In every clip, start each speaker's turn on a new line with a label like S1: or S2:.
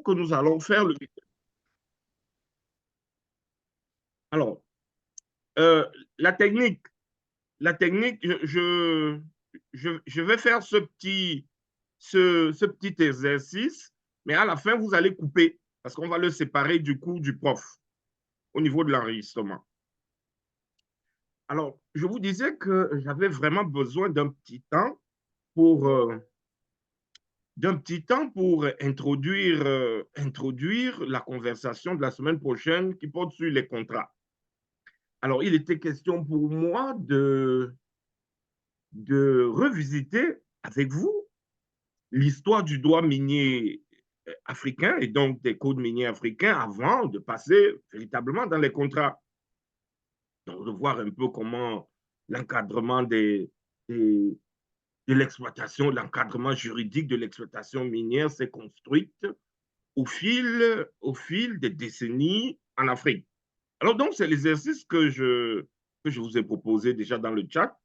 S1: que nous allons faire le week-end. Alors, euh, la technique, je vais faire ce petit exercice, mais à la fin, vous allez couper parce qu'on va le séparer du cours du prof au niveau de l'enregistrement. Alors, je vous disais que j'avais vraiment besoin pour, euh, d'un petit temps pour introduire la conversation de la semaine prochaine qui porte sur les contrats. Alors, il était question pour moi de revisiter avec vous l'histoire du droit minier africain et donc des codes miniers africains avant de passer véritablement dans les contrats. Donc, de voir un peu comment l'encadrement des, de l'exploitation, l'encadrement juridique de l'exploitation minière s'est construite au fil des décennies en Afrique. Alors, donc, c'est l'exercice que je vous ai proposé déjà dans le chat.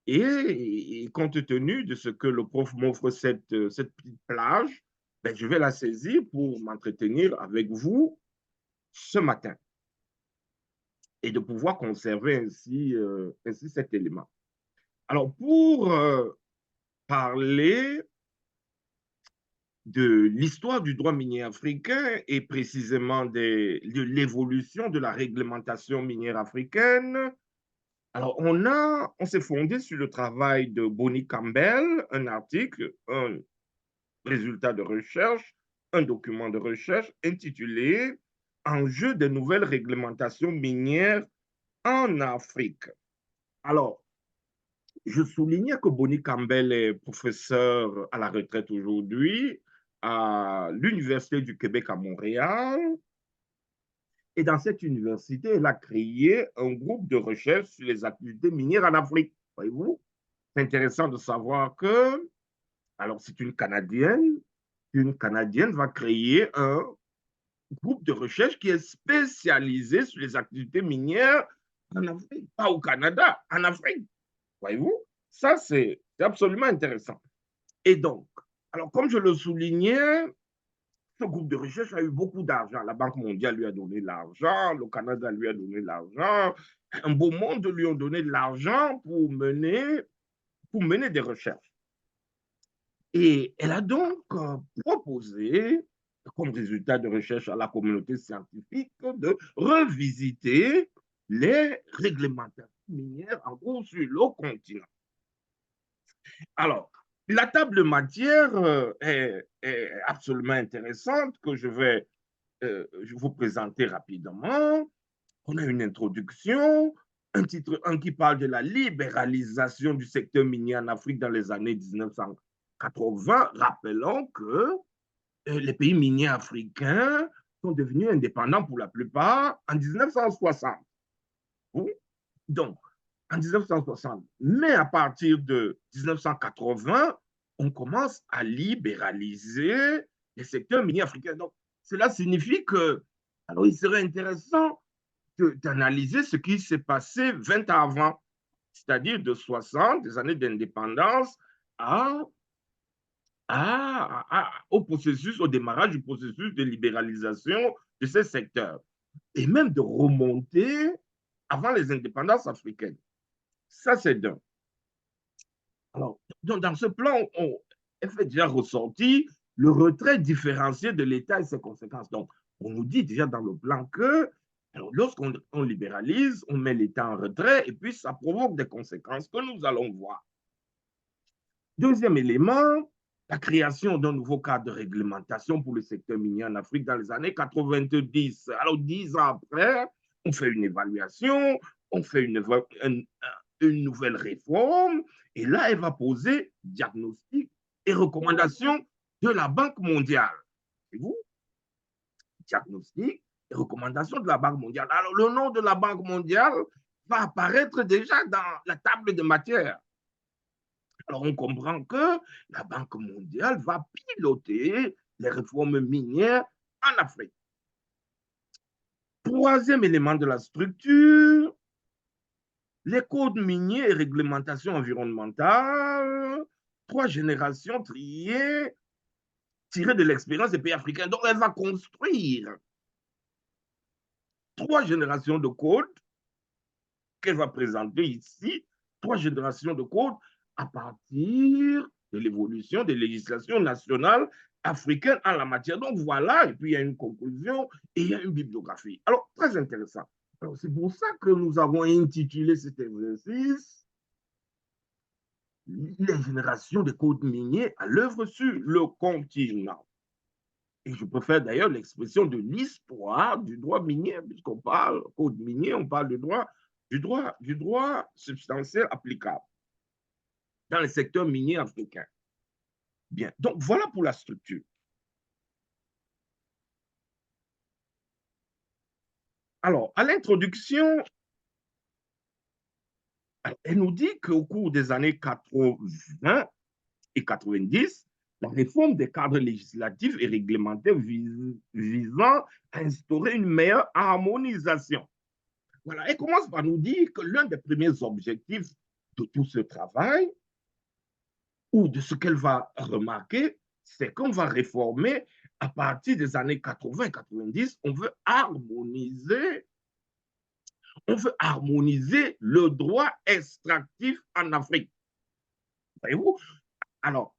S1: Et compte tenu de ce que le prof m'offre cette petite plage, ben, je vais la saisir pour m'entretenir avec vous ce matin et de pouvoir conserver ainsi cet élément. Alors, pour parler de l'histoire du droit minier africain et précisément de l'évolution de la réglementation minière africaine, alors on s'est fondé sur le travail de Bonnie Campbell, un article, un résultat de recherche, un document de recherche intitulé Enjeux des nouvelles réglementations minières en Afrique. Alors, je soulignais que Bonnie Campbell est professeur à la retraite aujourd'hui à l'Université du Québec à Montréal. Et dans cette université, elle a créé un groupe de recherche sur les activités minières en Afrique. Voyez-vous, c'est intéressant de savoir que, alors c'est une Canadienne va créer un groupe de recherche qui est spécialisé sur les activités minières en Afrique, pas au Canada, en Afrique. Voyez-vous, ça c'est absolument intéressant. Et donc, alors comme je le soulignais, ce groupe de recherche a eu beaucoup d'argent. La Banque mondiale lui a donné de l'argent, le Canada lui a donné de l'argent, un beau monde lui a donné de l'argent pour mener des recherches. Et elle a donc proposé, comme résultat de recherche à la communauté scientifique, de revisiter les réglementations minières en cours sur le continent. Alors, la table de matière est absolument intéressante que je vous présenter rapidement. On a une introduction, un titre 1 qui parle de la libéralisation du secteur minier en Afrique dans les années 1980. Rappelons que les pays miniers africains sont devenus indépendants pour la plupart en 1960. Oui. Donc, en 1960. Mais à partir de 1980, on commence à libéraliser les secteurs miniers africains. Donc, cela signifie que, alors il serait intéressant d'analyser ce qui s'est passé 20 ans avant, c'est-à-dire de 60, des années d'indépendance, à, au démarrage du processus de libéralisation de ces secteurs, et même de remonter avant les indépendances africaines. Ça, c'est d'un. Alors, dans ce plan, on fait déjà ressortir le retrait différencié de l'État et ses conséquences. Donc, on nous dit déjà dans le plan que, alors, lorsqu'on libéralise, on met l'État en retrait et puis ça provoque des conséquences que nous allons voir. Deuxième élément, la création d'un nouveau cadre de réglementation pour le secteur minier en Afrique dans les années 90. Alors, 10 ans après, on fait une évaluation, on fait une nouvelle réforme, et là, elle va poser diagnostic et recommandations de la Banque mondiale. Et vous, diagnostic et recommandations de la Banque mondiale. Alors, le nom de la Banque mondiale va apparaître déjà dans la table de matière. Alors, on comprend que la Banque mondiale va piloter les réformes minières en Afrique. Troisième élément de la structure, les codes miniers et réglementations environnementales, 3 générations triées tirée de l'expérience des pays africains. Donc, elle va construire 3 générations de codes qu'elle va présenter ici, 3 générations de codes à partir de l'évolution des législations nationales africaines en la matière. Donc voilà, et puis il y a une conclusion et il y a une bibliographie. Alors, très intéressant. C'est pour ça que nous avons intitulé cet exercice les générations des codes miniers à l'œuvre sur le continent. Et je préfère d'ailleurs l'expression de l'histoire du droit minier, puisqu'on parle code minier, on parle du droit substantiel applicable dans le secteur minier africain. Bien, donc voilà pour la structure. Alors, à l'introduction, elle nous dit qu'au cours des années 80 et 90, la réforme des cadres législatifs et réglementaires visant à instaurer une meilleure harmonisation. Voilà, elle commence par nous dire que l'un des premiers objectifs de tout ce travail, ou de ce qu'elle va remarquer, c'est qu'on va réformer à partir des années 80-90, on veut harmoniser le droit extractif en Afrique. Voyez-vous? Alors,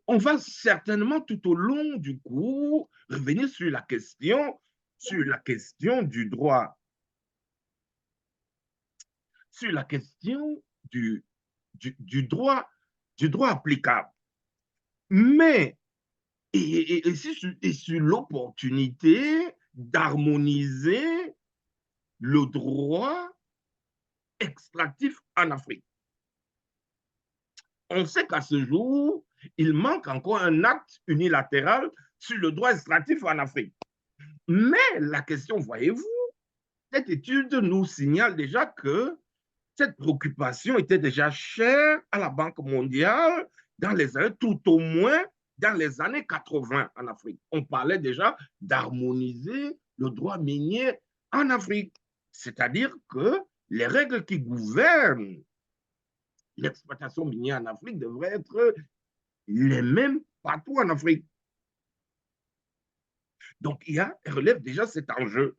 S1: on va certainement tout au long du cours revenir sur la question du droit, sur la question du droit, du droit applicable. Mais, et sur l'opportunité d'harmoniser le droit extractif en Afrique. On sait qu'à ce jour, il manque encore un acte unilatéral sur le droit extractif en Afrique. Mais la question, voyez-vous, cette étude nous signale déjà que cette préoccupation était déjà chère à la Banque mondiale dans les années, tout au moins dans les années 80 en Afrique. On parlait déjà d'harmoniser le droit minier en Afrique. C'est-à-dire que les règles qui gouvernent l'exploitation minière en Afrique devraient être les mêmes partout en Afrique. Donc, elle relève déjà cet enjeu.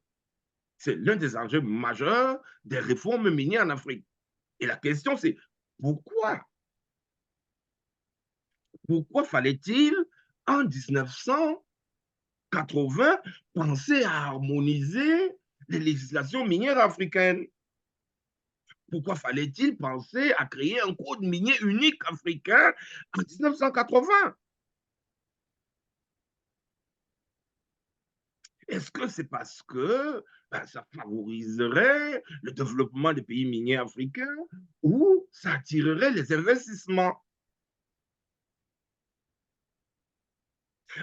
S1: C'est l'un des enjeux majeurs des réformes minières en Afrique. Et la question, c'est pourquoi? Pourquoi fallait-il, en 1980, penser à harmoniser les législations minières africaines? Pourquoi fallait-il penser à créer un code minier unique africain en 1980? Est-ce que c'est parce que ça favoriserait le développement des pays miniers africains ou ça attirerait les investissements?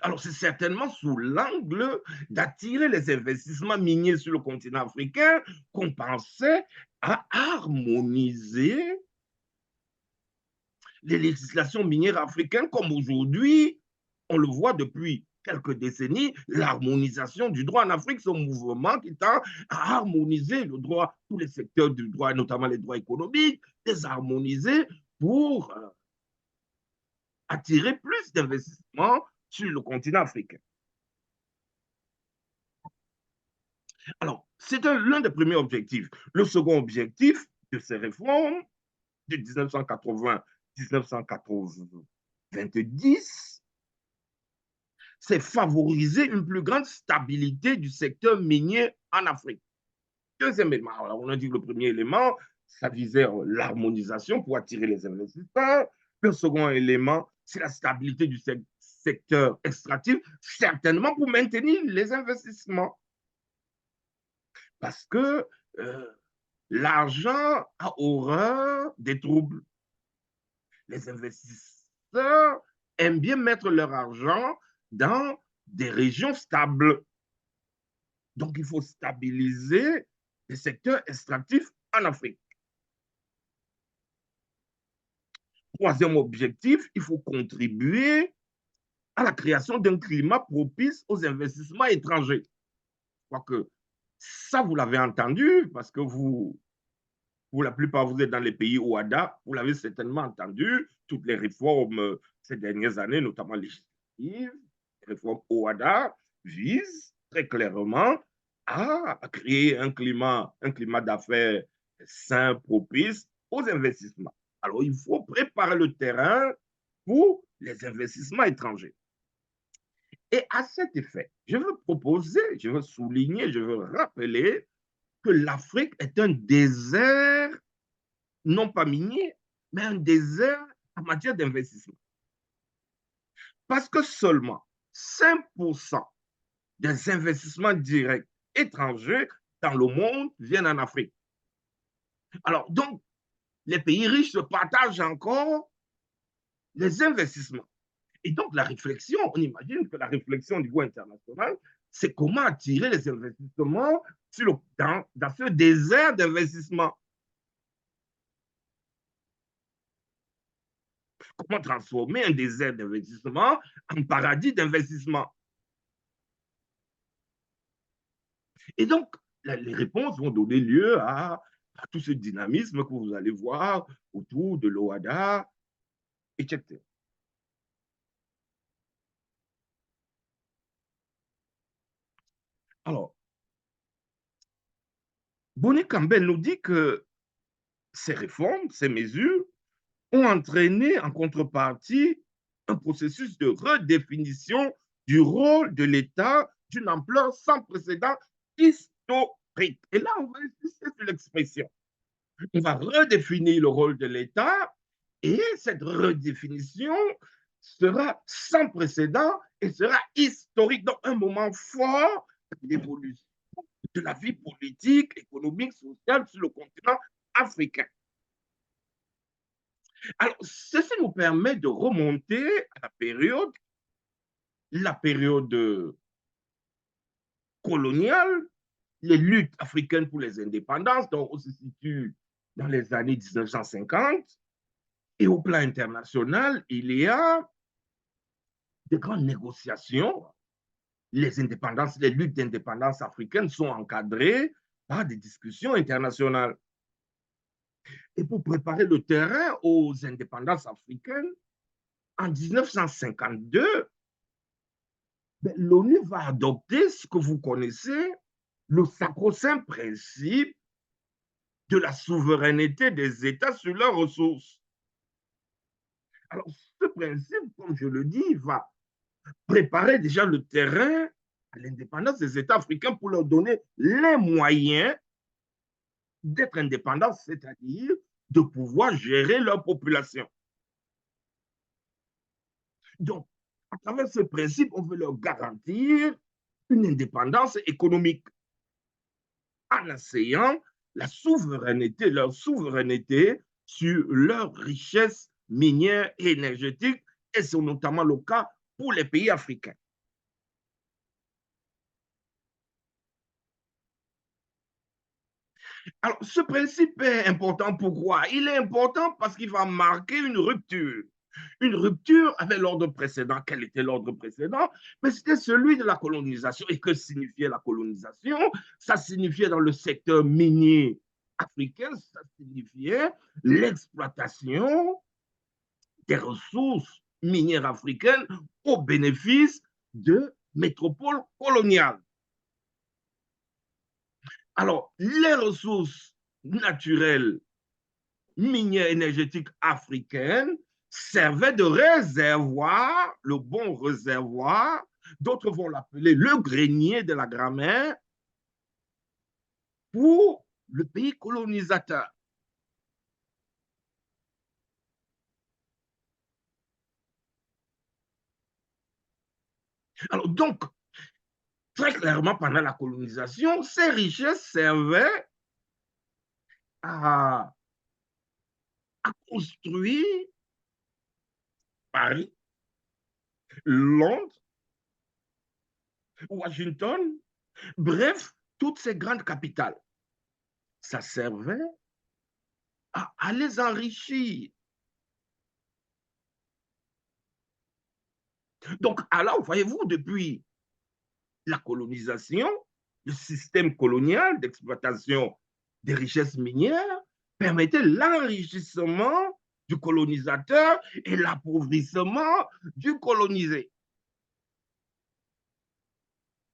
S1: Alors, c'est certainement sous l'angle d'attirer les investissements miniers sur le continent africain qu'on pensait à harmoniser les législations minières africaines comme aujourd'hui, on le voit depuis quelques décennies, l'harmonisation du droit en Afrique, ce mouvement qui tend à harmoniser le droit, tous les secteurs du droit, notamment les droits économiques, les harmoniser pour attirer plus d'investissements sur le continent africain. Alors, c'est l'un des premiers objectifs. Le second objectif de ces réformes de 1980-1990, c'est favoriser une plus grande stabilité du secteur minier en Afrique. Deuxième élément, alors on a dit que le premier élément, ça visait l'harmonisation pour attirer les investisseurs. Le second élément, c'est la stabilité du secteur extractif, certainement pour maintenir les investissements. Parce que l'argent a horreur des troubles. Les investisseurs aiment bien mettre leur argent dans des régions stables. Donc, il faut stabiliser les secteurs extractifs en Afrique. Troisième objectif, il faut contribuer à la création d'un climat propice aux investissements étrangers. Je crois que ça, vous l'avez entendu, parce que vous, pour la plupart, vous êtes dans les pays OADA, vous l'avez certainement entendu, toutes les réformes ces dernières années, notamment administratives, les réformes OHADA visent très clairement à créer un climat d'affaires sain, propice aux investissements. Alors, il faut préparer le terrain pour les investissements étrangers. Et à cet effet, je veux proposer, je veux souligner, je veux rappeler que l'Afrique est un désert, non pas minier, mais un désert en matière d'investissement. Parce que seulement 5% des investissements directs étrangers dans le monde viennent en Afrique. Alors, donc, les pays riches se partagent encore les investissements. Et donc, la réflexion, on imagine que la réflexion au niveau international, c'est comment attirer les investissements dans ce désert d'investissement. Comment transformer un désert d'investissement en paradis d'investissement. Et donc, les réponses vont donner lieu à tout ce dynamisme que vous allez voir autour de l'OHADA, etc. Alors, Bonnet Campbell nous dit que ces réformes, ces mesures ont entraîné en contrepartie un processus de redéfinition du rôle de l'État d'une ampleur sans précédent historique. Et là, on va insister sur l'expression. On va redéfinir le rôle de l'État et cette redéfinition sera sans précédent et sera historique, donc un moment fort d'évolution de la vie politique, économique, sociale sur le continent africain. Alors, ceci nous permet de remonter à la période coloniale, les luttes africaines pour les indépendances, donc on se situe dans les années 1950, et au plan international, il y a de grandes négociations. Les indépendances, les luttes d'indépendance africaines sont encadrées par des discussions internationales. Et pour préparer le terrain aux indépendances africaines, en 1952, l'ONU va adopter ce que vous connaissez, le sacro-saint principe de la souveraineté des États sur leurs ressources. Alors, ce principe, comme je le dis, va préparer déjà le terrain à l'indépendance des États africains pour leur donner les moyens d'être indépendants, c'est-à-dire de pouvoir gérer leur population. Donc, à travers ce principe, on veut leur garantir une indépendance économique en essayant leur souveraineté sur leurs richesses minières et énergétiques, et c'est notamment le cas pour les pays africains. Alors, ce principe est important. Pourquoi? Il est important parce qu'il va marquer une rupture. Une rupture avec l'ordre précédent. Quel était l'ordre précédent? Mais c'était celui de la colonisation. Et que signifiait la colonisation? Ça signifiait dans le secteur minier africain, ça signifiait l'exploitation des ressources minières africaines au bénéfice de métropoles coloniales. Alors, les ressources naturelles minières énergétiques africaines servaient de réservoir, le bon réservoir, d'autres vont l'appeler le grenier de la grammaire, pour le pays colonisateur. Alors donc, très clairement, pendant la colonisation, ces richesses servaient à, à construire Paris, Londres, Washington, bref, toutes ces grandes capitales. Ça servait à les enrichir. Donc, alors, voyez-vous, depuis la colonisation, le système colonial d'exploitation des richesses minières permettait l'enrichissement du colonisateur et l'appauvrissement du colonisé.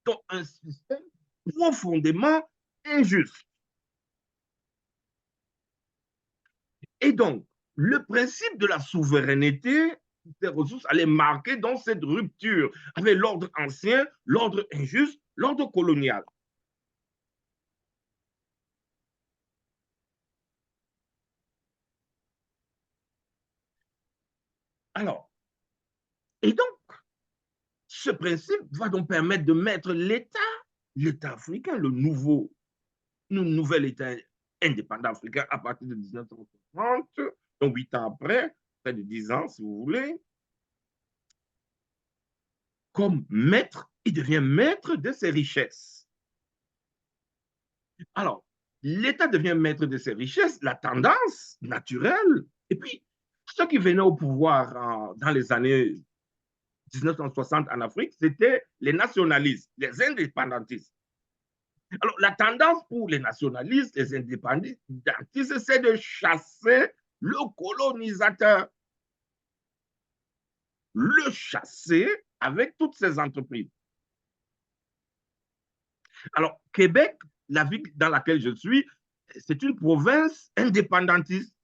S1: dans un système profondément injuste. Et donc, le principe de la souveraineté des ressources allait marquer dans cette rupture avec l'ordre ancien, l'ordre injuste, l'ordre colonial. Alors, et donc, ce principe va donc permettre de mettre l'État africain, le nouvel État indépendant africain à partir de 1960, donc 8 ans après, près de 10 ans si vous voulez, comme maître, il devient maître de ses richesses. Alors, l'État devient maître de ses richesses, la tendance naturelle, et puis ceux qui venaient au pouvoir dans les années 1960 en Afrique, c'était les nationalistes, les indépendantistes. Alors, la tendance pour les nationalistes, les indépendantistes, c'est de chasser le colonisateur, le chasser avec toutes ses entreprises. Alors, Québec, la ville dans laquelle je suis, c'est une province indépendantiste.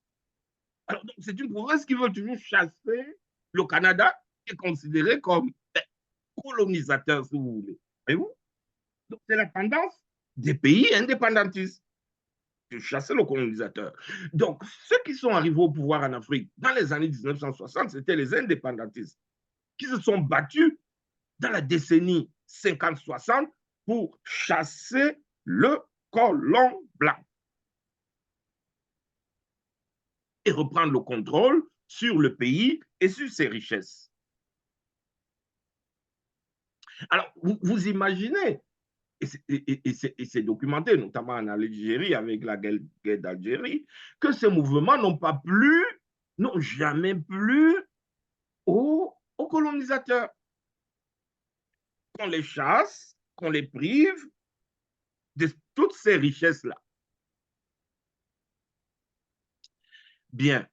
S1: Alors, c'est une province qui veut toujours chasser le Canada, qui est considéré comme colonisateur, si vous voulez. Voyez-vous? Donc, c'est la tendance des pays indépendantistes de chasser le colonisateur. Donc, ceux qui sont arrivés au pouvoir en Afrique dans les années 1960, c'était les indépendantistes qui se sont battus dans la décennie 50-60 pour chasser le colon blanc et reprendre le contrôle sur le pays et sur ses richesses. Alors, vous imaginez, et c'est documenté, notamment en Algérie, avec la guerre d'Algérie, que ces mouvements n'ont jamais plu aux colonisateurs. Qu'on les chasse, qu'on les prive de toutes ces richesses-là. Bien.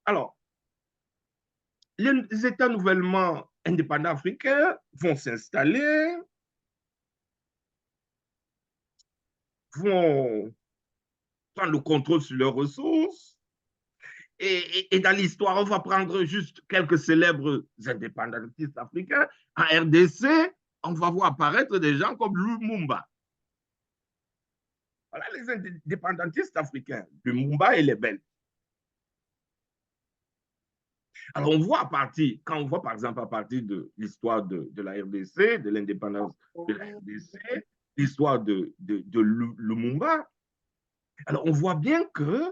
S1: Alors, les États nouvellement indépendants africains vont s'installer, vont prendre le contrôle sur leurs ressources. Et dans l'histoire, on va prendre juste quelques célèbres indépendantistes africains. En RDC, on va voir apparaître des gens comme Lumumba. Voilà les indépendantistes africains, Lumumba et les Belges. Alors, quand on voit par exemple à partir de l'histoire de la RDC, de l'indépendance de la RDC, l'histoire de Lumumba, alors on voit bien que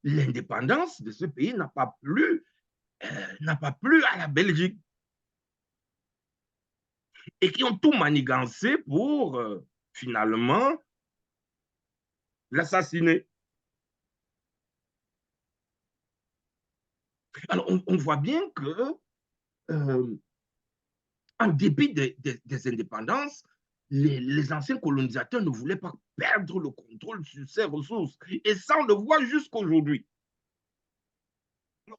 S1: l'indépendance de ce pays n'a pas plu à la Belgique et qui ont tout manigancé pour finalement l'assassiner. Alors on voit bien que euh, en dépit des indépendances, les anciens colonisateurs ne voulaient pas perdre le contrôle sur ces ressources. Et ça, on le voit jusqu'aujourd'hui.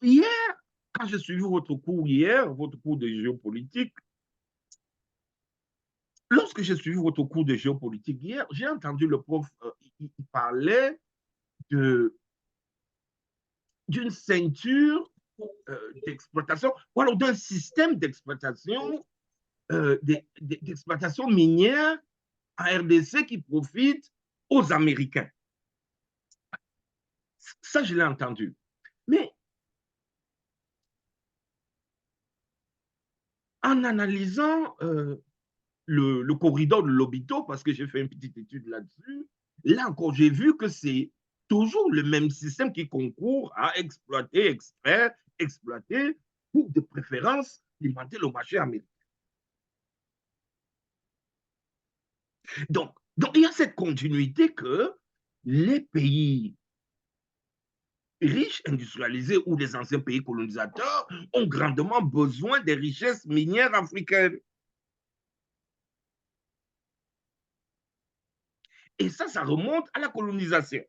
S1: Hier, quand j'ai suivi votre cours hier, votre cours de géopolitique, lorsque j'ai suivi votre cours de géopolitique hier, j'ai entendu le prof, il parlait d'une ceinture d'exploitation, ou alors d'un système d'exploitation minière en RDC qui profite aux Américains. Ça, je l'ai entendu. Mais en analysant le corridor de l'Obito, parce que j'ai fait une petite étude là-dessus, là encore, j'ai vu que c'est toujours le même système qui concourt à exploiter, extraire, exploiter, pour de préférence alimenter le marché américain. Donc, il y a cette continuité que les pays riches, industrialisés ou les anciens pays colonisateurs ont grandement besoin des richesses minières africaines. Et ça remonte à la colonisation.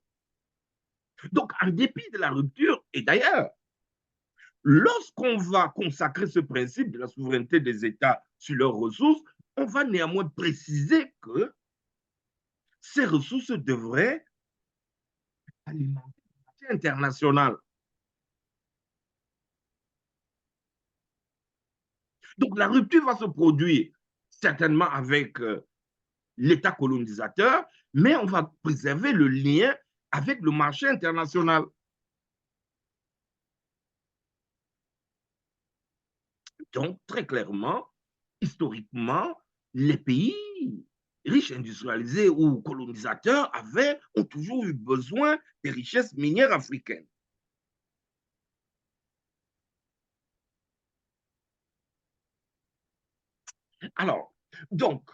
S1: Donc, en dépit de la rupture, et d'ailleurs, lorsqu'on va consacrer ce principe de la souveraineté des États sur leurs ressources, on va néanmoins préciser que ces ressources devraient alimenter le marché international. Donc la rupture va se produire certainement avec l'État colonisateur, mais on va préserver le lien avec le marché international. Donc, très clairement, historiquement, les pays riches industrialisés ou colonisateurs ont toujours eu besoin des richesses minières africaines. Alors, donc,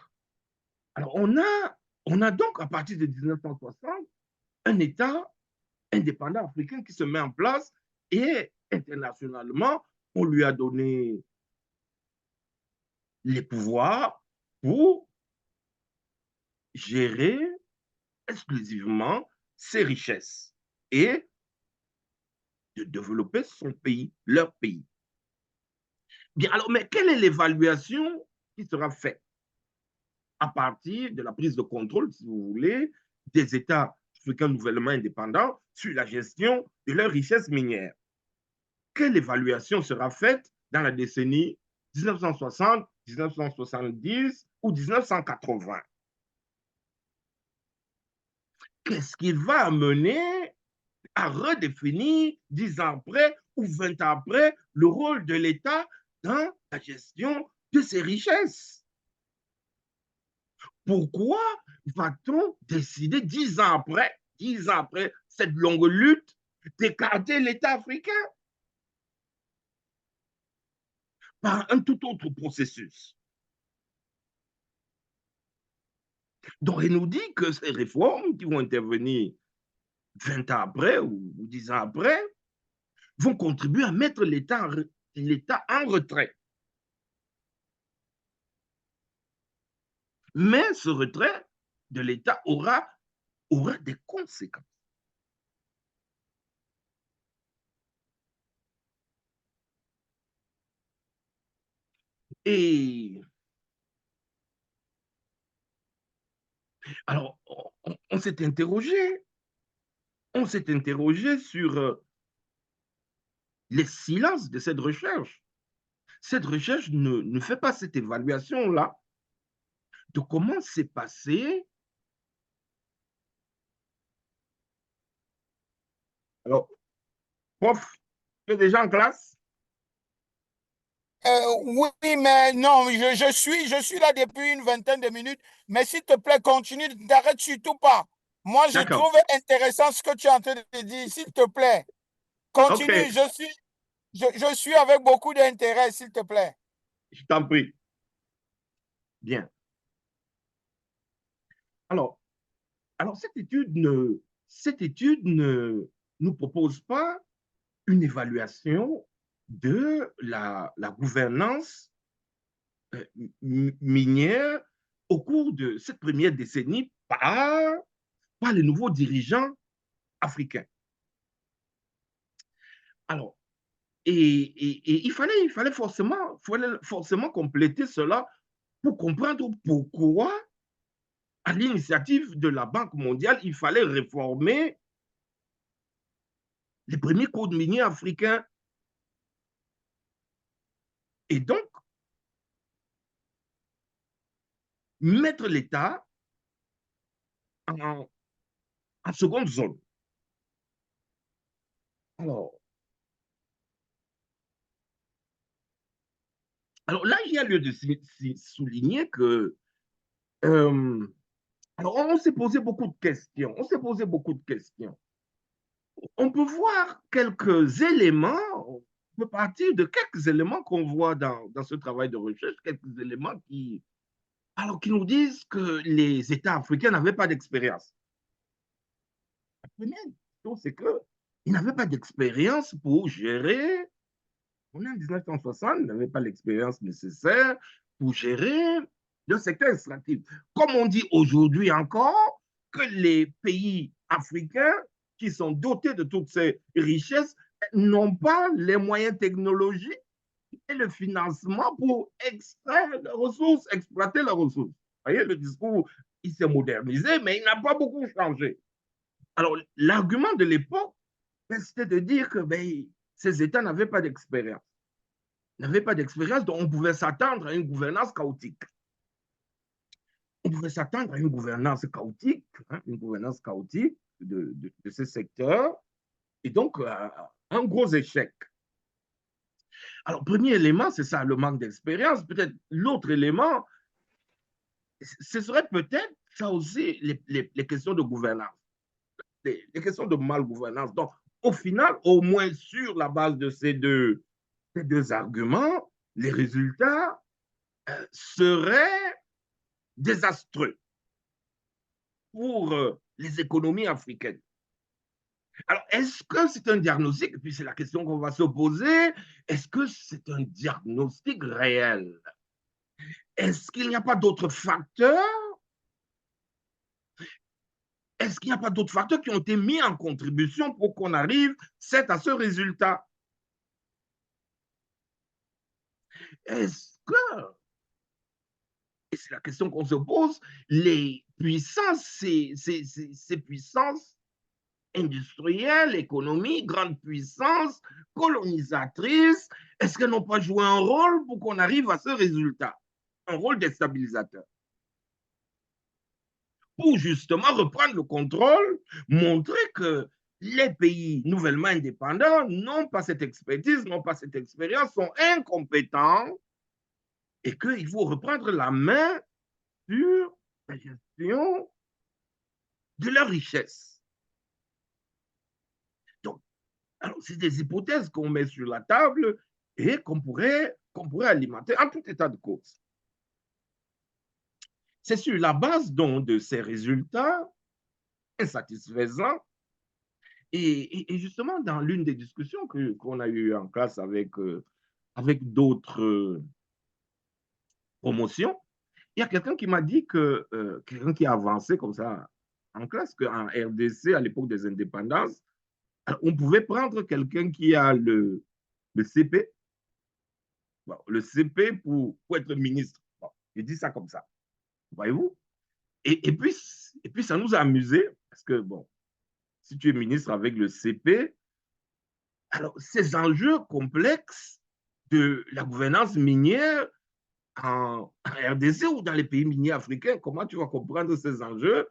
S1: alors on a donc à partir de 1960 un État indépendant africain qui se met en place et internationalement, on lui a donné les pouvoirs pour gérer exclusivement ses richesses et de développer son pays, leur pays. Bien, alors, mais quelle est l'évaluation qui sera faite à partir de la prise de contrôle, si vous voulez, des États africains nouvellement indépendants sur la gestion de leurs richesses minières? Quelle évaluation sera faite dans la décennie 1960, 1970 ou 1980? Qu'est-ce qui va amener à redéfinir 10 ans après ou 20 ans après le rôle de l'État dans la gestion de ses richesses? Pourquoi va-t-on décider 10 ans après cette longue lutte, d'écarter l'État africain par un tout autre processus? Donc, il nous dit que ces réformes qui vont intervenir 20 ans après ou 10 ans après vont contribuer à mettre l'État en retrait. Mais ce retrait de l'État aura des conséquences. Et alors, on s'est interrogé sur les silences de cette recherche. Cette recherche ne fait pas cette évaluation-là de comment s'est passé. Alors, prof, tu es déjà en classe?
S2: Oui, mais non, je suis là depuis une vingtaine de minutes. Mais s'il te plaît, continue, n'arrête surtout pas. Moi, je
S1: D'accord.
S2: trouve intéressant ce que tu es en train de dire. S'il te plaît,
S1: OK,
S2: continue. Je suis avec beaucoup d'intérêt, s'il te plaît.
S1: je t'en prie. Bien. Alors, cette étude ne nous propose pas une évaluation de la gouvernance minière au cours de cette première décennie par les nouveaux dirigeants africains. Alors, et il fallait forcément compléter cela pour comprendre pourquoi, à l'initiative de la Banque mondiale, il fallait réformer les premiers codes miniers africains. Et donc, mettre l'État en, en seconde zone. Alors, alors là, il y a lieu de souligner que alors on s'est posé beaucoup de questions. On s'est posé beaucoup de questions. On peut voir quelques éléments, on peut partir de quelques éléments qu'on voit dans ce travail de recherche, quelques éléments qui nous disent que les États africains n'avaient pas d'expérience. La première chose, c'est qu'ils n'avaient pas d'expérience pour gérer. On est en 1960, ils n'avaient pas l'expérience nécessaire pour gérer le secteur extractif. Comme on dit aujourd'hui encore, que les pays africains qui sont dotés de toutes ces richesses n'ont pas les moyens technologiques et le financement pour extraire les ressources, exploiter les ressources. Vous voyez, le discours, il s'est modernisé, mais il n'a pas beaucoup changé. Alors, l'argument de l'époque, c'était de dire que ces États n'avaient pas d'expérience. N'avaient pas d'expérience, donc on pouvait s'attendre à une gouvernance chaotique. On pouvait s'attendre à une gouvernance chaotique, une gouvernance chaotique de ce secteur, et donc un gros échec. Alors, premier élément, c'est ça, le manque d'expérience. Peut-être l'autre élément, ce serait peut-être ça aussi, les questions de gouvernance, les questions de mal-gouvernance. Donc, au final, au moins sur la base de ces deux arguments, les résultats seraient désastreux pour les économies africaines. Alors, est-ce que c'est un diagnostic, et puis c'est la question qu'on va se poser, est-ce que c'est un diagnostic réel? Est-ce qu'il n'y a pas d'autres facteurs? Est-ce qu'il n'y a pas d'autres facteurs qui ont été mis en contribution pour qu'on arrive à ce résultat? Est-ce que, et c'est la question qu'on se pose, les puissances, ces puissances industrielles, économiques, grandes puissances, colonisatrices, est-ce qu'elles n'ont pas joué un rôle pour qu'on arrive à ce résultat? Un rôle déstabilisateur. Pour justement reprendre le contrôle, montrer que les pays nouvellement indépendants n'ont pas cette expertise, n'ont pas cette expérience, sont incompétents et qu'il faut reprendre la main sur la gestion de leur richesse. Donc, alors, c'est des hypothèses qu'on met sur la table et qu'on pourrait alimenter en tout état de cause. C'est sur la base donc de ces résultats insatisfaisants et justement dans l'une des discussions qu'on a eues en classe avec d'autres promotions, il y a quelqu'un qui m'a dit que quelqu'un qui a avancé comme ça en classe qu'en RDC à l'époque des indépendances, on pouvait prendre quelqu'un qui a le CP, bon, le CP pour être ministre. Bon, je dis ça comme ça, voyez-vous. Et puis ça nous a amusé parce que bon, si tu es ministre avec le CP, alors ces enjeux complexes de la gouvernance minière en RDC ou dans les pays miniers africains, comment tu vas comprendre ces enjeux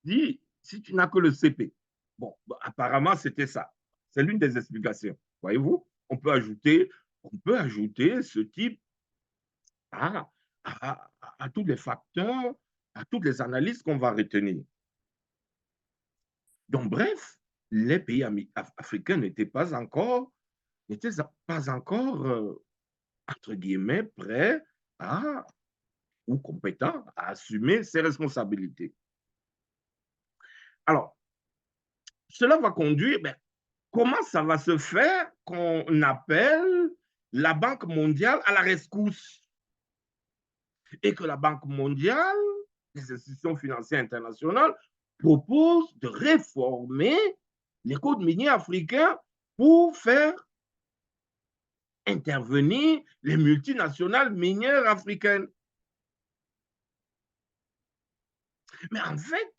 S1: si tu n'as que le CP? Bon, apparemment, c'était ça. C'est l'une des explications. Voyez-vous, on peut ajouter ce type à, à tous les facteurs, à toutes les analyses qu'on va retenir. Donc, bref, les pays africains n'étaient pas encore, entre guillemets, prêts ou compétents à assumer ces responsabilités. Alors, cela va conduire, comment ça va se faire qu'on appelle la Banque mondiale à la rescousse et que la Banque mondiale, les institutions financières internationales, proposent de réformer les codes miniers africains pour faire intervenir les multinationales minières africaines. Mais en fait,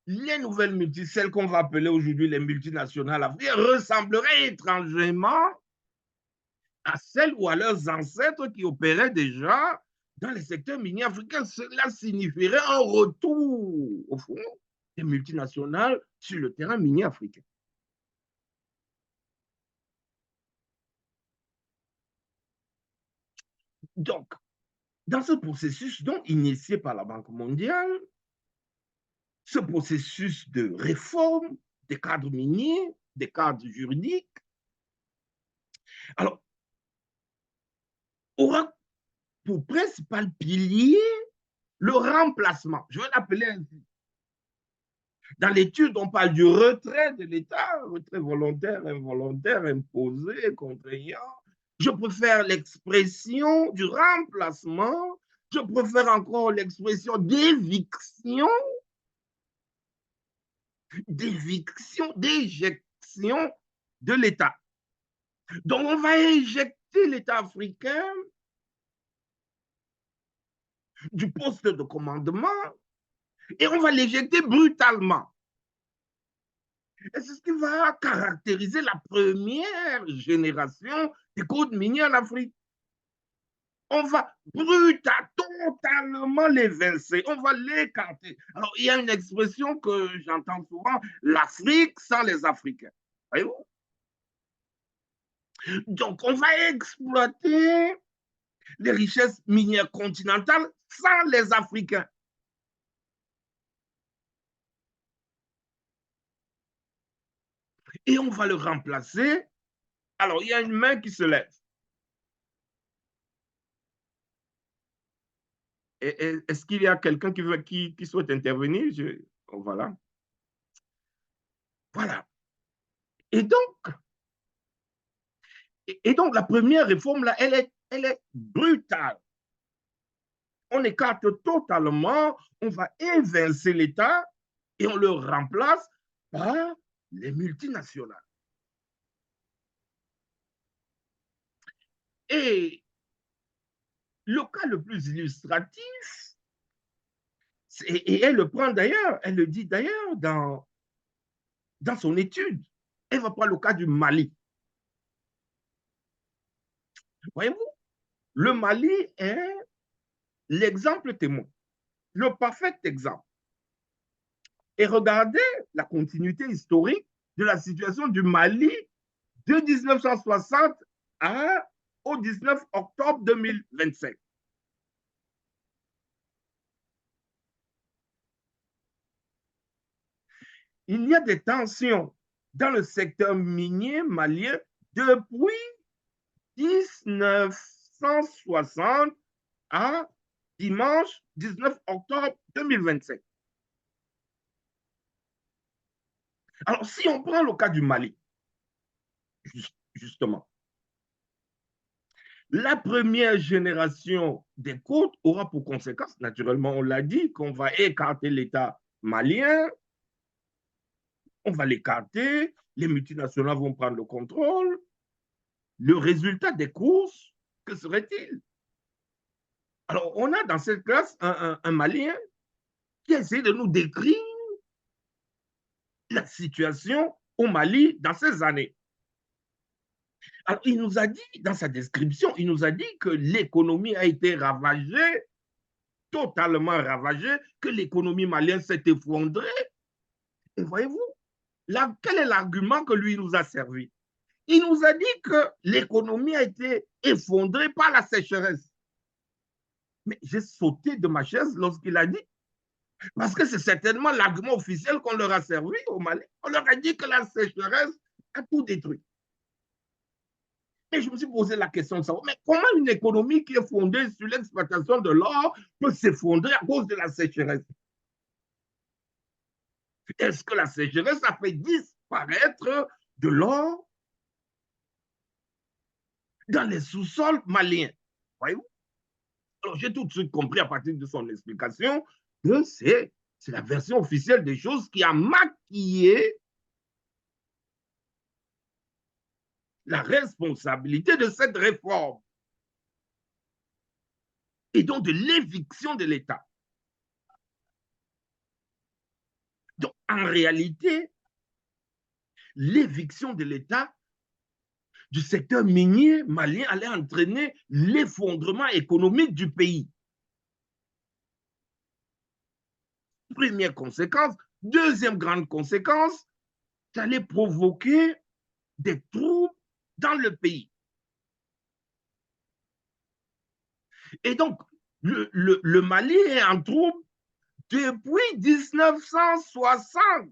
S1: les nouvelles celles qu'on va appeler aujourd'hui les multinationales africaines, ressembleraient étrangement à celles ou à leurs ancêtres qui opéraient déjà dans les secteurs miniers africains. Cela signifierait un retour, au fond, des multinationales sur le terrain minier africain. Donc, dans ce processus donc initié par la Banque mondiale, ce processus de réforme des cadres miniers, des cadres juridiques, alors, aura pour principal pilier le remplacement. Je vais l'appeler ainsi. Dans l'étude, on parle du retrait de l'État, retrait volontaire, involontaire, imposé, contraignant. Je préfère l'expression du remplacement. Je préfère encore l'expression d'éviction, d'éjection de l'État. Donc, on va éjecter l'État africain du poste de commandement et on va l'éjecter brutalement. Et c'est ce qui va caractériser la première génération des codes miniers en Afrique. On va totalement l'évincer, on va l'écarter. Alors, il y a une expression que j'entends souvent, l'Afrique sans les Africains. Voyez-vous? Donc, on va exploiter les richesses minières continentales sans les Africains. Et on va le remplacer. Alors, il y a une main qui se lève. Est-ce qu'il y a quelqu'un qui souhaite intervenir? Oh, voilà. Voilà. Et donc, la première réforme, là, elle est brutale. On écarte totalement, on va évincer l'État et on le remplace par les multinationales. Et le cas le plus illustratif, et elle le prend d'ailleurs, elle le dit d'ailleurs dans son étude, elle va prendre le cas du Mali. Voyez-vous, le Mali est l'exemple témoin, le parfait exemple. Et regardez la continuité historique de la situation du Mali de 1960 au 19 octobre 2025. Il y a des tensions dans le secteur minier malien depuis 1960 à dimanche 19 octobre 2025. Alors, si on prend le cas du Mali, justement, la première génération des côtes aura pour conséquence, naturellement, on l'a dit, qu'on va écarter l'État malien, on va l'écarter, les multinationales vont prendre le contrôle. Le résultat des courses, que serait-il? Alors, on a dans cette classe un Malien qui essaie de nous décrire la situation au Mali dans ces années. Alors, il nous a dit, dans sa description, il nous a dit que l'économie a été ravagée, totalement ravagée, que l'économie malienne s'est effondrée. Et voyez-vous, là, quel est l'argument que lui nous a servi? Il nous a dit que l'économie a été effondrée par la sécheresse. Mais j'ai sauté de ma chaise lorsqu'il a dit, parce que c'est certainement l'argument officiel qu'on leur a servi au Mali. On leur a dit que la sécheresse a tout détruit. Et je me suis posé la question de savoir, mais comment une économie qui est fondée sur l'exploitation de l'or peut s'effondrer à cause de la sécheresse? Est-ce que la sécheresse a fait disparaître de l'or dans les sous-sols maliens? Voyez-vous? Alors, j'ai tout de suite compris à partir de son explication que c'est la version officielle des choses qui a maquillé la responsabilité de cette réforme et donc de l'éviction de l'État. Donc, en réalité, l'éviction de l'État du secteur minier malien allait entraîner l'effondrement économique du pays. Première conséquence. Deuxième grande conséquence, ça allait provoquer des troubles dans le pays. Et donc, le Mali est en trouble depuis 1960.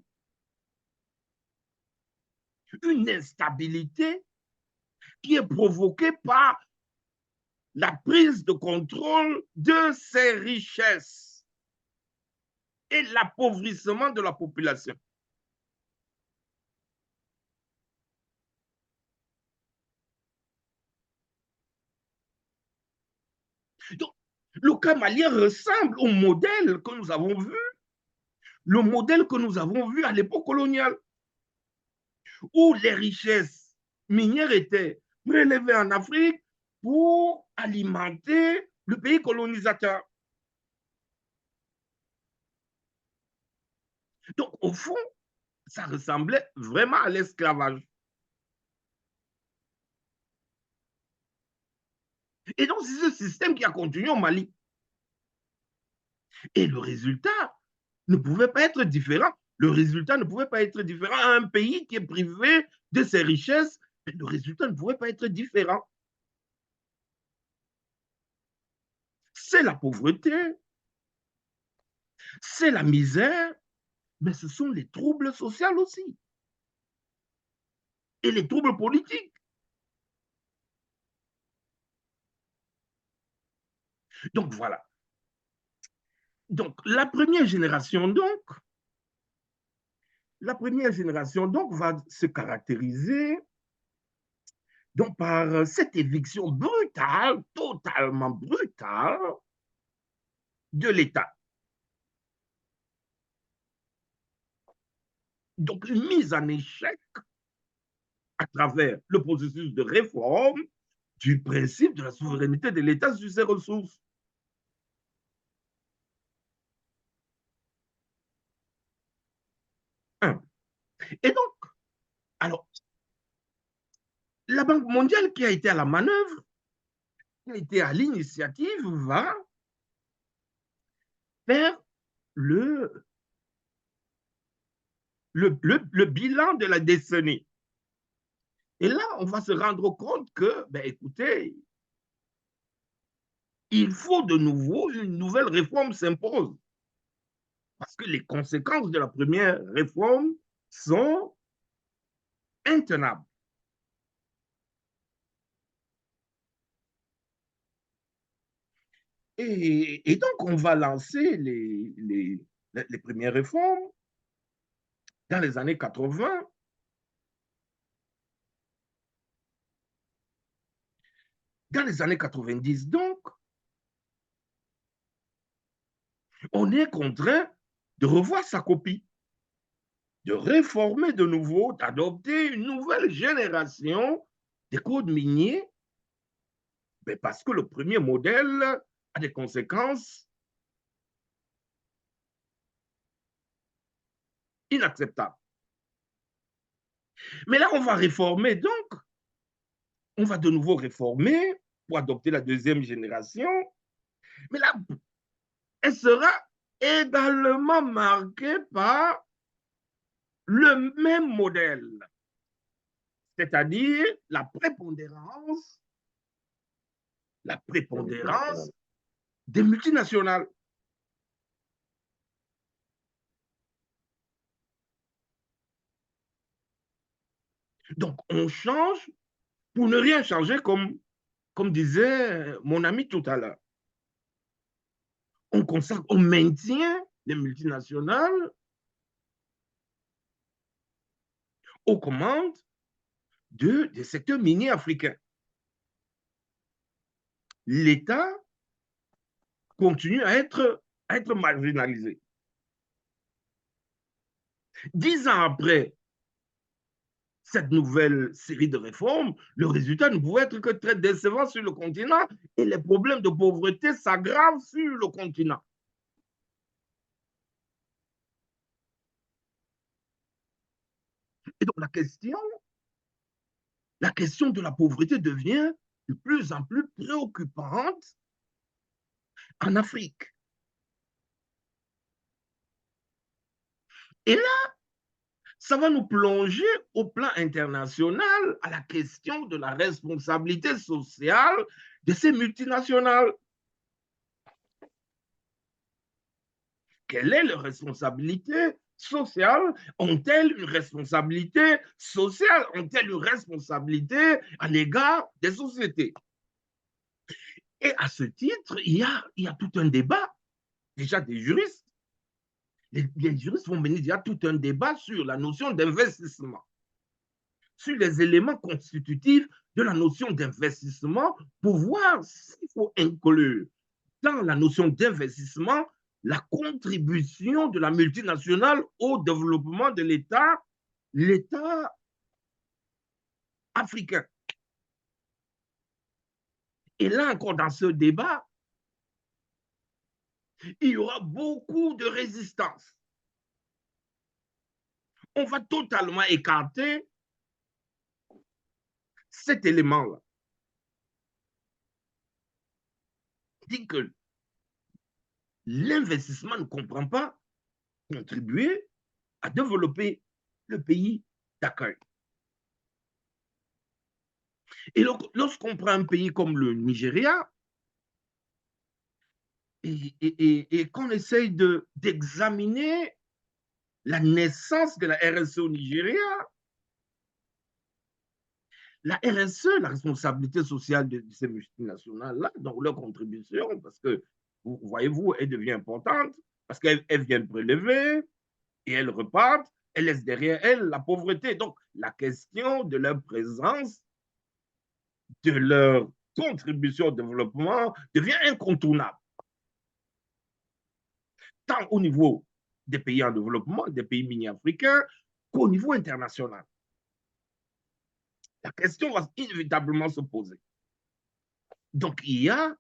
S1: Une instabilité qui est provoquée par la prise de contrôle de ces richesses et l'appauvrissement de la population. Donc, le cas malien ressemble au modèle que nous avons vu, le modèle que nous avons vu à l'époque coloniale, où les richesses minières étaient prélevés en Afrique pour alimenter le pays colonisateur. Donc, au fond, ça ressemblait vraiment à l'esclavage. Et donc, c'est ce système qui a continué au Mali. Et le résultat ne pouvait pas être différent. Le résultat ne pouvait pas être différent à un pays qui est privé de ses richesses. Le résultat ne pouvait pas être différent. C'est la pauvreté, c'est la misère, mais ce sont les troubles sociaux aussi. Et les troubles politiques. Donc voilà. Donc la première génération va se caractériser donc par cette éviction brutale, totalement brutale de l'État. Donc une mise en échec à travers le processus de réforme du principe de la souveraineté de l'État sur ses ressources. Et donc, alors, la Banque mondiale qui a été à la manœuvre, qui a été à l'initiative, va faire le, le bilan de la décennie. Et là, on va se rendre compte que, ben, écoutez, il faut de nouveau une nouvelle réforme s'impose. Parce que les conséquences de la première réforme sont intenables. Et donc, on va lancer les premières réformes dans les années 80. Dans les années 90, donc, on est contraint de revoir sa copie, de réformer de nouveau, d'adopter une nouvelle génération des codes miniers, mais parce que le premier modèle a des conséquences inacceptables. Mais là, on va réformer, donc, on va de nouveau réformer pour adopter la deuxième génération, mais là, elle sera également marquée par le même modèle, c'est-à-dire la prépondérance des multinationales. Donc, on change pour ne rien changer, comme disait mon ami tout à l'heure. On maintient les multinationales aux commandes des secteurs miniers africains. L'État continue à être marginalisé. 10 ans après cette nouvelle série de réformes, le résultat ne pouvait être que très décevant sur le continent et les problèmes de pauvreté s'aggravent sur le continent. Et donc la question de la pauvreté devient de plus en plus préoccupante en Afrique. Et là, ça va nous plonger au plan international à la question de la responsabilité sociale de ces multinationales. Quelle est leur responsabilité sociale? Ont-elles une responsabilité sociale? Ont-elles une responsabilité à l'égard des sociétés? Et à ce titre, il y a tout un débat, déjà des juristes. Les juristes vont mener déjà tout un débat sur la notion d'investissement, sur les éléments constitutifs de la notion d'investissement pour voir s'il faut inclure dans la notion d'investissement la contribution de la multinationale au développement de l'État africain. Et là encore, dans ce débat, il y aura beaucoup de résistance. On va totalement écarter cet élément-là. Dit que l'investissement ne comprend pas contribuer à développer le pays d'accueil. Et lorsqu'on prend un pays comme le Nigeria et qu'on essaye d'examiner la naissance de la RSE au Nigeria, la RSE, la responsabilité sociale de ces multinationales-là, donc leur contribution, parce que, voyez-vous, elle devient importante, parce qu'elles viennent prélever et elles repartent, elles laissent derrière elles la pauvreté. Donc, la question de leur présence, de leur contribution au développement devient incontournable, tant au niveau des pays en développement, des pays mini-africains, qu'au niveau international. La question va inévitablement se poser. Donc, il y a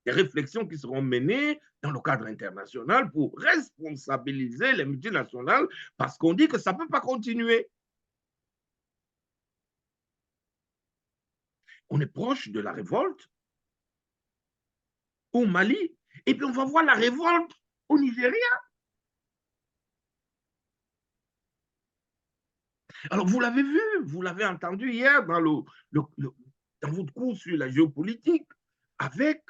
S1: des réflexions qui seront menées dans le cadre international pour responsabiliser les multinationales parce qu'on dit que ça ne peut pas continuer. On est proche de la révolte au Mali et puis on va voir la révolte au Nigeria. Alors, vous l'avez vu, vous l'avez entendu hier dans votre cours sur la géopolitique avec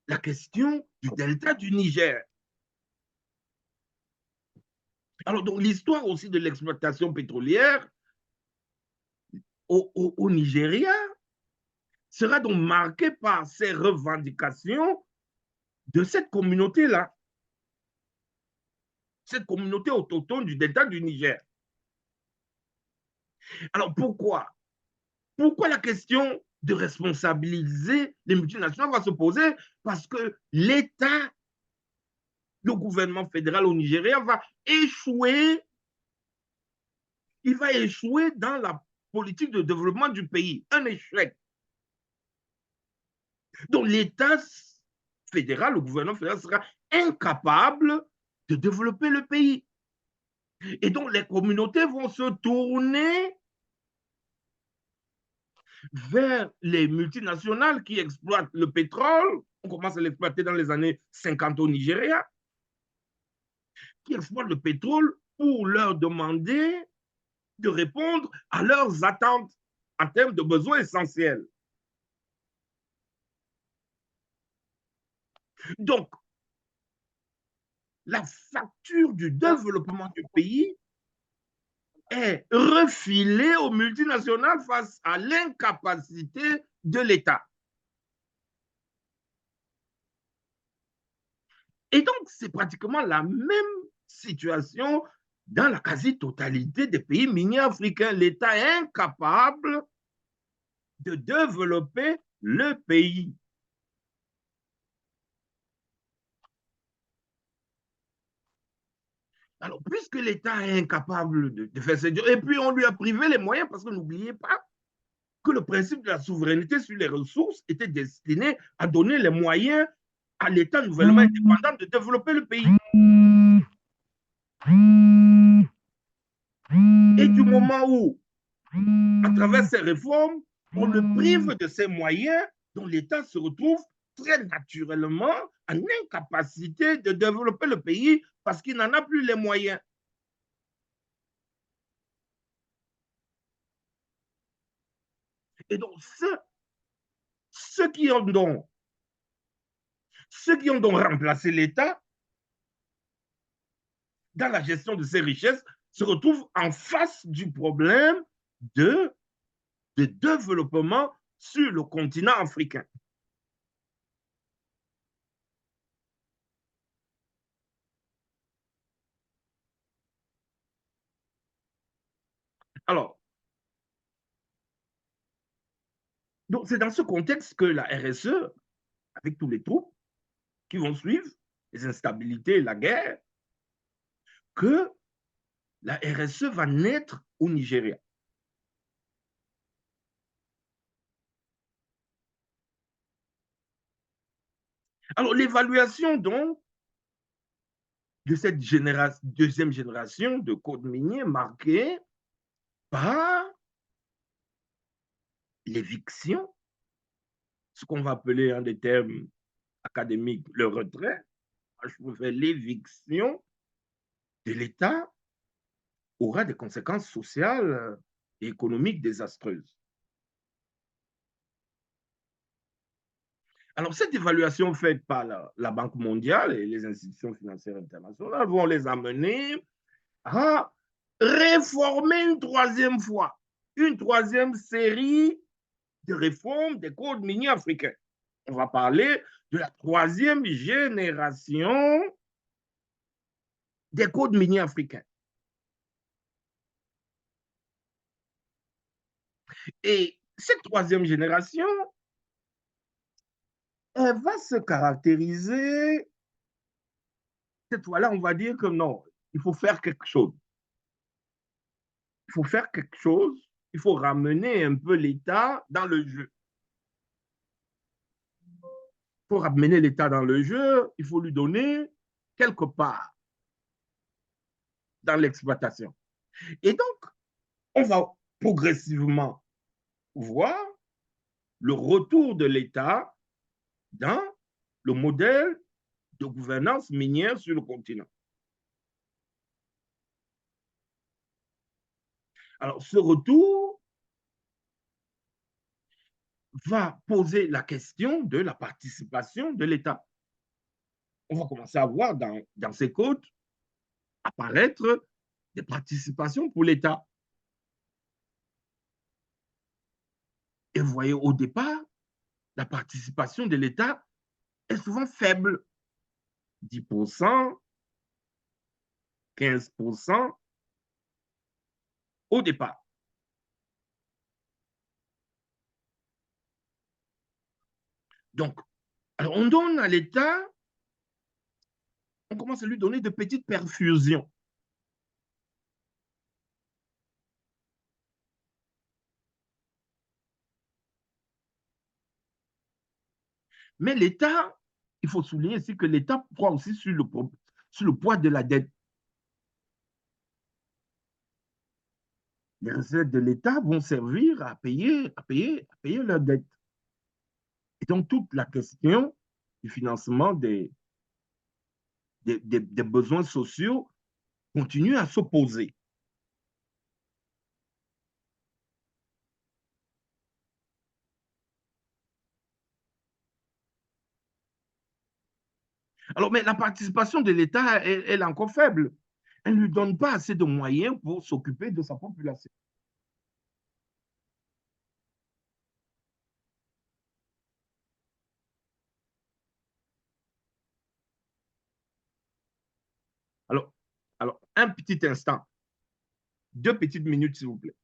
S1: la question du delta du Niger. Alors, donc, l'histoire aussi de l'exploitation pétrolière au Nigeria sera donc marquée par ces revendications de cette communauté-là, cette communauté autochtone du delta du Niger. Alors, pourquoi? Pourquoi la question de responsabiliser les multinationales va se poser? Parce que l'État, le gouvernement fédéral au Nigeria va échouer, il va échouer dans la politique de développement du pays, un échec. Donc l'État fédéral, le gouvernement fédéral sera incapable de développer le pays. Et donc les communautés vont se tourner vers les multinationales qui exploitent le pétrole. On commence à l'exploiter dans les années 50 au Nigeria, qui exploitent le pétrole pour leur demander de répondre à leurs attentes en termes de besoins essentiels. Donc, la facture du développement du pays est refilée aux multinationales face à l'incapacité de l'État. Et donc, c'est pratiquement la même situation dans la quasi-totalité des pays miniers africains. L'État est incapable de développer le pays. Alors, puisque l'État est incapable de faire ses jobs, et puis on lui a privé les moyens, parce que n'oubliez pas que le principe de la souveraineté sur les ressources était destiné à donner les moyens à l'État nouvellement indépendant de développer le pays. Et du moment où, à travers ces réformes, on le prive de ces moyens, dont l'État se retrouve très naturellement en incapacité de développer le pays parce qu'il n'en a plus les moyens. Et donc, ceux qui ont donc remplacé l'État dans la gestion de ces richesses se retrouvent en face du problème de développement sur le continent africain. Alors, donc c'est dans ce contexte que la RSE, avec tous les troupes qui vont suivre, les instabilités, la guerre, que la RSE va naître au Nigeria. Alors, l'évaluation, donc, de cette deuxième génération de codes miniers marquée par l'éviction, ce qu'on va appeler en des termes académiques le retrait, je préfère l'éviction de l'État, aura des conséquences sociales et économiques désastreuses. Alors, cette évaluation faite par la Banque mondiale et les institutions financières internationales vont les amener à réformer une troisième fois, une troisième série de réformes des codes miniers africains. On va parler de la troisième génération des codes miniers africains. Et cette troisième génération, elle va se caractériser, cette fois-là, on va dire que non, il faut faire quelque chose. Il faut faire quelque chose, il faut ramener un peu l'État dans le jeu. Il faut ramener l'État dans le jeu, il faut lui donner quelque part dans l'exploitation. Et donc, on va progressivement voir le retour de l'État dans le modèle de gouvernance minière sur le continent. Alors, ce retour va poser la question de la participation de l'État. On va commencer à voir dans ces codes apparaître des participations pour l'État. Et vous voyez, au départ, la participation de l'État est souvent faible. 10%, 15% au départ. Donc, alors on donne à l'État, on commence à lui donner de petites perfusions. Mais l'État, il faut souligner ici que l'État prend aussi sur le poids de la dette. Les recettes de l'État vont servir à payer leur dette. Et donc, toute la question du financement des besoins sociaux continue à s'opposer. Alors, mais la participation de l'État, elle est encore faible. Elle ne lui donne pas assez de moyens pour s'occuper de sa population. Alors, alors, un petit instant, 2 petites minutes, s'il vous plaît.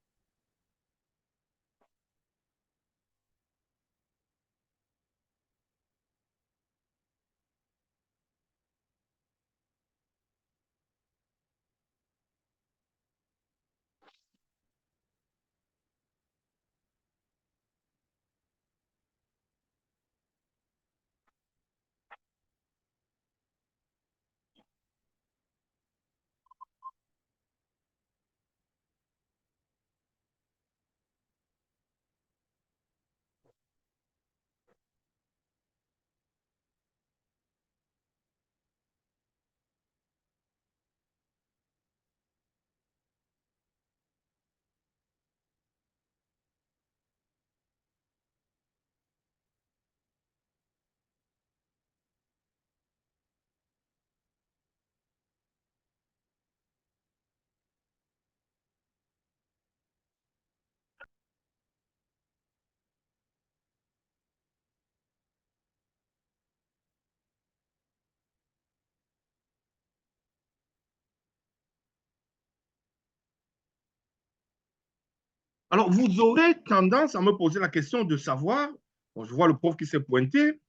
S1: Alors, vous aurez tendance à me poser la question de savoir, bon, je vois le prof qui s'est pointé,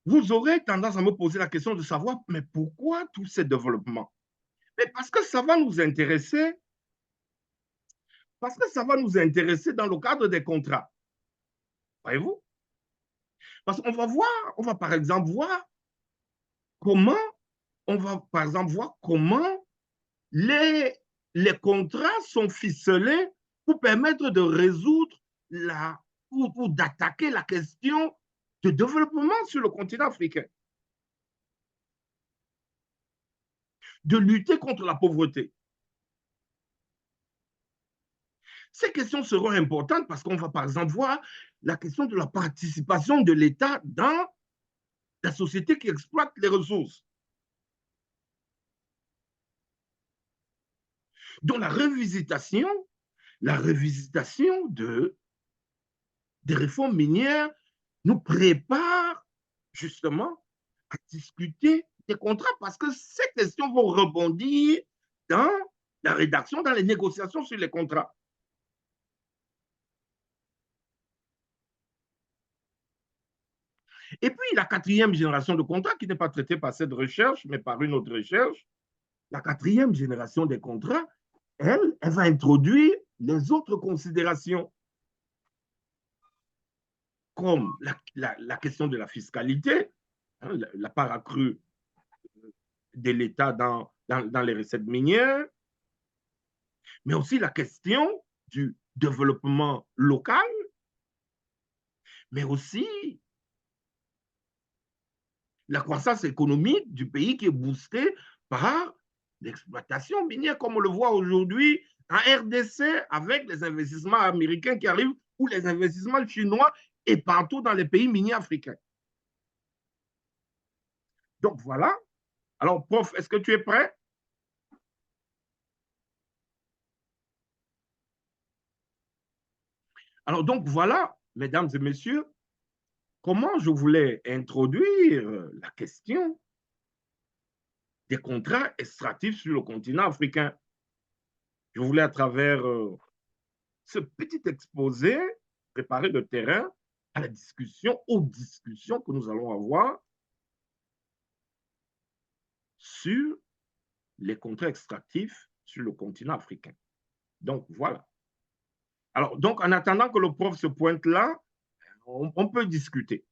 S1: vous aurez tendance à me poser la question de savoir, mais pourquoi tous ces développements? Mais parce que ça va nous intéresser, parce que ça va nous intéresser dans le cadre des contrats. Voyez-vous? Parce qu'on va voir, on va par exemple voir comment on va, par exemple, voir comment les contrats sont ficelés pour permettre de résoudre ou d'attaquer la question de développement sur le continent africain, de lutter contre la pauvreté. Ces questions seront importantes parce qu'on va, par exemple, voir la question de la participation de l'État dans la société qui exploite les ressources. Donc, la revisitation des réformes minières nous prépare justement à discuter des contrats parce que ces questions vont rebondir dans la rédaction, dans les négociations sur les contrats. Et puis, la quatrième génération de contrats, qui n'est pas traitée par cette recherche, mais par une autre recherche, la quatrième génération des contrats, elle va introduire les autres considérations, comme la question de la fiscalité, hein, la part accrue de l'État dans les recettes minières, mais aussi la question du développement local, mais aussi la croissance économique du pays qui est boostée par l'exploitation minière, comme on le voit aujourd'hui en RDC avec les investissements américains qui arrivent ou les investissements chinois et partout dans les pays miniers africains. Donc voilà. Alors, prof, est-ce que tu es prêt? Alors, donc voilà, mesdames et messieurs, comment je voulais introduire la question des contrats extractifs sur le continent africain. Je voulais, à travers ce petit exposé, préparer le terrain à la discussion, aux discussions que nous allons avoir sur les contrats extractifs sur le continent africain. Donc, voilà. Alors, donc, en attendant que le prof se pointe là, on peut discuter.